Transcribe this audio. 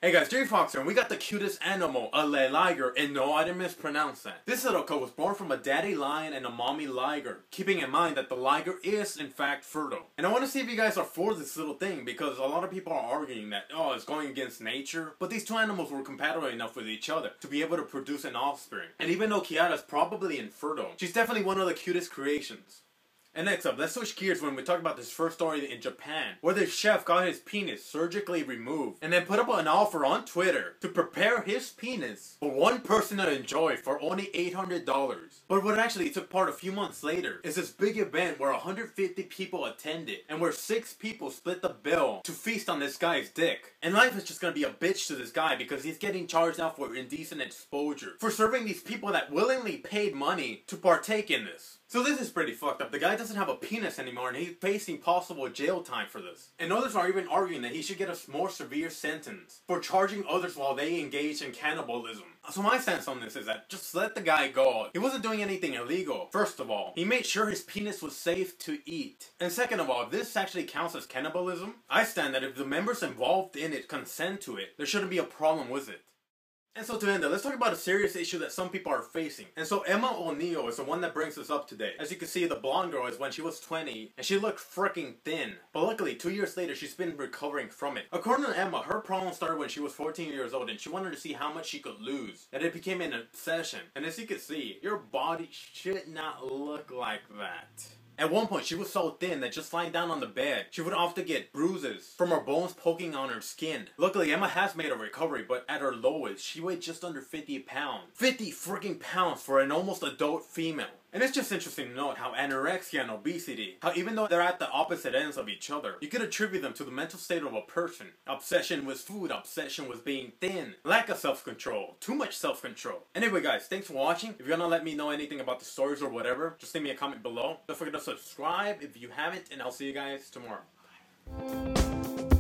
Hey guys, J Fox here, and we got the cutest animal, a liger, and no, I didn't mispronounce that. This little cub was born from a daddy lion and a mommy liger, keeping in mind that the liger is, in fact, fertile. And I want to see if you guys are for this little thing, because a lot of people are arguing that, oh, it's going against nature, but these two animals were compatible enough with each other to be able to produce an offspring. And even though Kiara's probably infertile, she's definitely one of the cutest creations. And next up, let's switch gears when we talk about this first story in Japan, where the chef got his penis surgically removed and then put up an offer on Twitter to prepare his penis for one person to enjoy for only $800. But what actually took part a few months later is this big event where 150 people attended and where 6 people split the bill to feast on this guy's dick. And life is just gonna be a bitch to this guy because he's getting charged now for indecent exposure for serving these people that willingly paid money to partake in this. So this is pretty fucked up. The guy doesn't have a penis anymore and he's facing possible jail time for this. And others are even arguing that he should get a more severe sentence for charging others while they engage in cannibalism. So my stance on this is that just let the guy go. He wasn't doing anything illegal. First of all, he made sure his penis was safe to eat. And second of all, if this actually counts as cannibalism, I stand that if the members involved in it consent to it, there shouldn't be a problem with it. And so to end it, let's talk about a serious issue that some people are facing. And so Emma O'Neill is the one that brings this up today. As you can see, the blonde girl is when she was 20, and she looked freaking thin. But luckily, 2 years later, she's been recovering from it. According to Emma, her problem started when she was 14 years old, and she wanted to see how much she could lose. And it became an obsession. And as you can see, your body should not look like that. At one point, she was so thin that just lying down on the bed, she would often get bruises from her bones poking on her skin. Luckily, Emma has made a recovery, but at her lowest, she weighed just under 50 pounds. 50 freaking pounds for an almost adult female. And it's just interesting to note how anorexia and obesity, how even though they're at the opposite ends of each other, you could attribute them to the mental state of a person. Obsession with food, obsession with being thin, lack of self-control, too much self-control. Anyway guys, thanks for watching. If you're gonna let me know anything about the stories or whatever, just leave me a comment below. Don't forget to subscribe if you haven't, and I'll see you guys tomorrow. Bye.